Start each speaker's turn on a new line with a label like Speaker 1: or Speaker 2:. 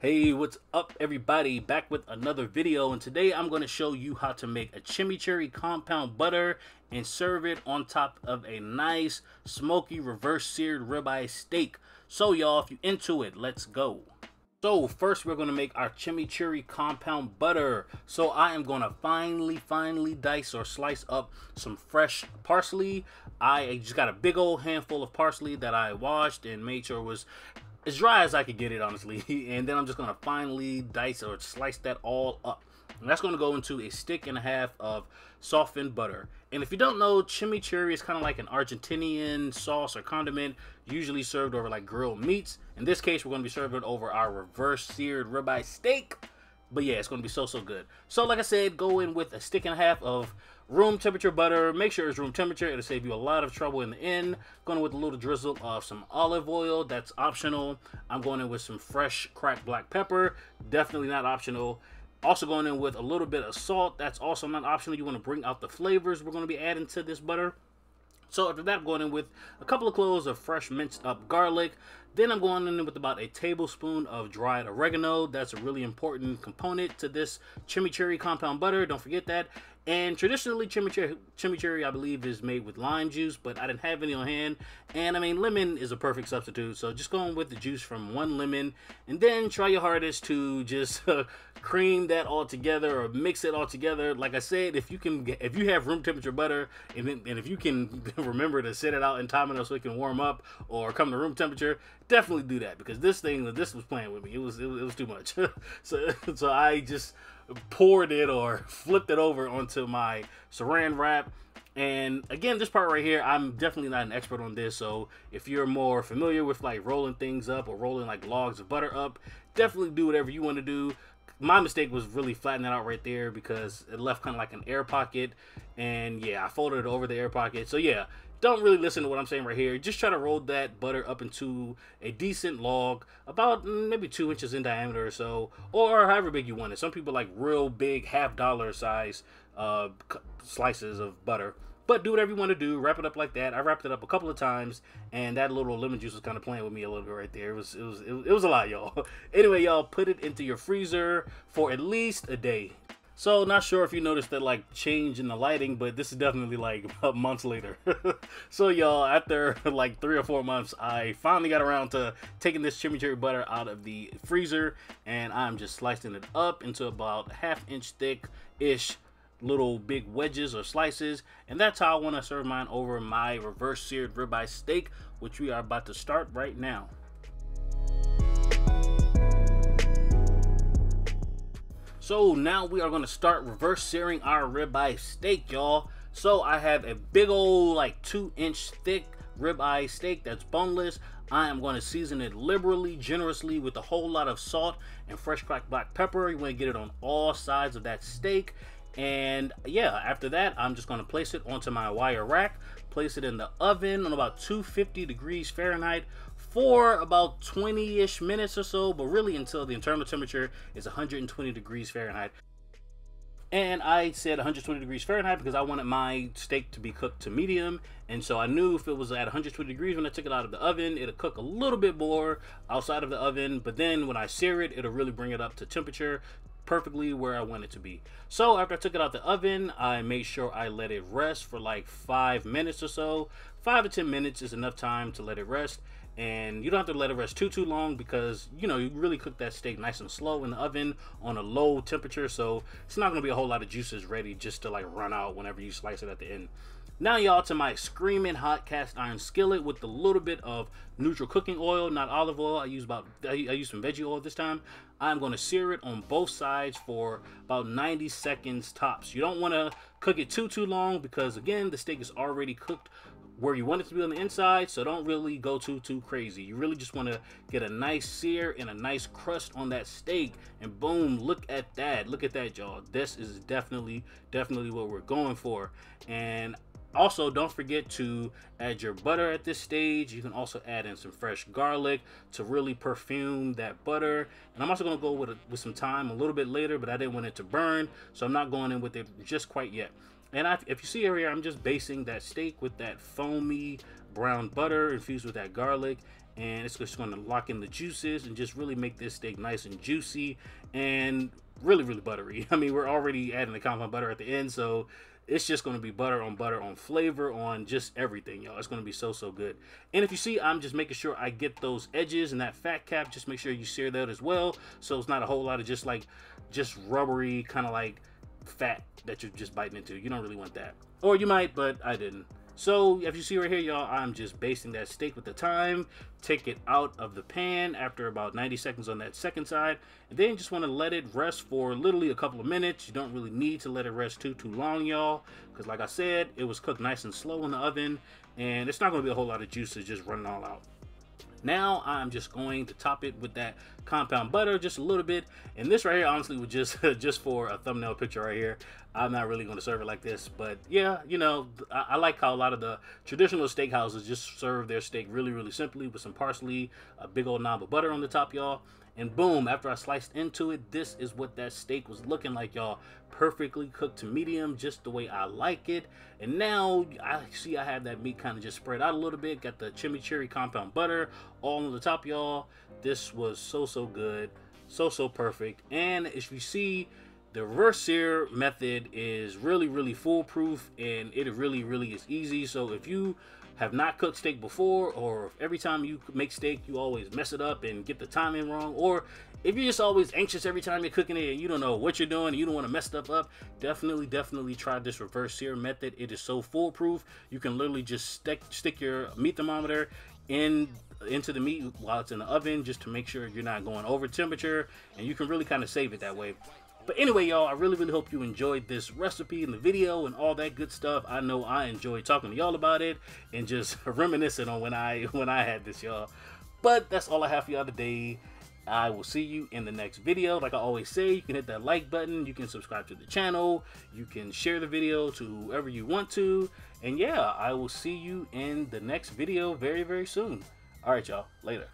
Speaker 1: Hey, what's up everybody? Back with another video, and today I'm going to show you how to make a chimichurri compound butter and serve it on top of a nice smoky reverse seared ribeye steak. So y'all, if you into it, let's go. So first we're going to make our chimichurri compound butter. So I am going to finely dice or slice up some fresh parsley. I just got a big old handful of parsley that I washed and made sure was as dry as I could get it, honestly. And then I'm just gonna finely dice or slice that all up. And that's gonna go into a stick and a half of softened butter. And if you don't know, chimichurri is kind of like an Argentinian sauce or condiment, usually served over like grilled meats. In this case, we're gonna be serving it over our reverse seared ribeye steak. But yeah, it's gonna be so good. So like I said, go in with a stick and a half of room temperature butter. Make sure it's room temperature. It'll save you a lot of trouble in the end. Going with a little drizzle of some olive oil. That's optional. I'm going in with some fresh cracked black pepper. Definitely not optional. Also going in with a little bit of salt. That's also not optional. You want to bring out the flavors we're going to be adding to this butter. So after that, I'm going in with a couple of cloves of fresh minced up garlic. Then I'm going in with about a tablespoon of dried oregano. That's a really important component to this chimichurri compound butter. Don't forget that. And traditionally, chimichurri, I believe, is made with lime juice, but I didn't have any on hand. And I mean, lemon is a perfect substitute. So just going with the juice from one lemon, and then try your hardest to just cream that all together or mix it all together. Like I said, if you have room temperature butter, and if you can remember to set it out in time enough so it can warm up or come to room temperature, definitely do that, because this was playing with me. It was too much. so I just poured it or flipped it over onto my saran wrap. And again, this part right here, I'm definitely not an expert on this, so if you're more familiar with like rolling things up or rolling like logs of butter up, definitely do whatever you want to do. My mistake was really flattening it out right there because it left kind of like an air pocket, and yeah, I folded it over the air pocket. So yeah, don't really listen to what I'm saying right here. Just try to roll that butter up into a decent log, about maybe 2 inches in diameter or so, or however big you want it. Some people like real big $half size slices of butter. But do whatever you want to do. Wrap it up like that. I wrapped it up a couple of times, and that little lemon juice was kind of playing with me a little bit right there. It was a lot, y'all. Anyway, y'all, put it into your freezer for at least a day. So not sure if you noticed that like change in the lighting, but this is definitely like months later. So y'all, after like 3 or 4 months, I finally got around to taking this chimichurri butter out of the freezer, and I'm just slicing it up into about 1/2 inch thick-ish little big wedges or slices. And that's how I want to serve mine over my reverse seared ribeye steak, which we are about to start right now. So now we are going to start reverse searing our ribeye steak, y'all. So I have a big old like 2-inch thick ribeye steak that's boneless. I am going to season it liberally, generously, with a whole lot of salt and fresh cracked black pepper. You want to get it on all sides of that steak. And yeah, after that, I'm just going to place it onto my wire rack, place it in the oven on about 250 degrees Fahrenheit for about 20-ish minutes or so, but really until the internal temperature is 120 degrees Fahrenheit. And I said 120 degrees Fahrenheit because I wanted my steak to be cooked to medium. And so I knew if it was at 120 degrees when I took it out of the oven, it'll cook a little bit more outside of the oven. But then when I sear it, it'll really bring it up to temperature perfectly where I want it to be. So after I took it out the oven, I made sure I let it rest for like 5 minutes or so. 5 to 10 minutes is enough time to let it rest. And you don't have to let it rest too long, because you know, you really cook that steak nice and slow in the oven on a low temperature, so it's not going to be a whole lot of juices ready just to like run out whenever you slice it at the end. Now y'all, to my screaming hot cast iron skillet with a little bit of neutral cooking oil, not olive oil. I use some veggie oil this time. I'm going to sear it on both sides for about 90 seconds tops. You don't want to cook it too long, because again, the steak is already cooked where you want it to be on the inside, so don't really go too crazy. You really just want to get a nice sear and a nice crust on that steak, and boom, look at that, y'all. This is definitely what we're going for. And also, don't forget to add your butter at this stage. You can also add in some fresh garlic to really perfume that butter. And I'm also going to go with some thyme a little bit later, but I didn't want it to burn, so I'm not going in with it just quite yet. And if you see over here, I'm just basting that steak with that foamy brown butter infused with that garlic. and it's just going to lock in the juices and just really make this steak nice and juicy and really, really buttery. I mean, we're already adding the compound butter at the end, so it's just going to be butter on flavor, on just everything, y'all. It's going to be so, so good. And if you see, I'm just making sure I get those edges and that fat cap. Just make sure you sear that as well, so it's not a whole lot of just rubbery kind of like fat that you're just biting into. You don't really want that, or you might, but I didn't. So if you see right here, y'all, I'm just basting that steak with the thyme. Take it out of the pan after about 90 seconds on that second side, and then you just want to let it rest for literally a couple of minutes. You don't really need to let it rest too long, y'all, because like I said, it was cooked nice and slow in the oven, and it's not going to be a whole lot of juices just running all out. Now I'm just going to top it with that compound butter just a little bit, and this right here honestly was just for a thumbnail picture right here. I'm not really going to serve it like this, but yeah, you know, I like how a lot of the traditional steakhouses just serve their steak really, really simply with some parsley, a big old knob of butter on the top, y'all, and boom, after I sliced into it, this is what that steak was looking like, y'all. Perfectly cooked to medium, just the way I like it. And now I see I have that meat kind of just spread out a little bit. Got the chimichurri compound butter all on the top, y'all. This was so, so good, so perfect. And if you see, the reverse sear method is really, really foolproof, and it really, really is easy. So if you have not cooked steak before, or if every time you make steak you always mess it up and get the timing wrong, or if you're just always anxious every time you're cooking it and you don't know what you're doing and you don't want to mess stuff up, definitely try this reverse sear method. It is so foolproof. You can literally just stick your meat thermometer into the meat while it's in the oven, just to make sure you're not going over temperature, and you can really kind of save it that way. But anyway, y'all, I really, really hope you enjoyed this recipe and the video and all that good stuff. I know I enjoyed talking to y'all about it and just reminiscing on when I had this, y'all. But that's all I have for y'all today. I will see you in the next video. Like I always say, you can hit that like button, you can subscribe to the channel, you can share the video to whoever you want to, and yeah, I will see you in the next video very, very soon. All right, y'all, later.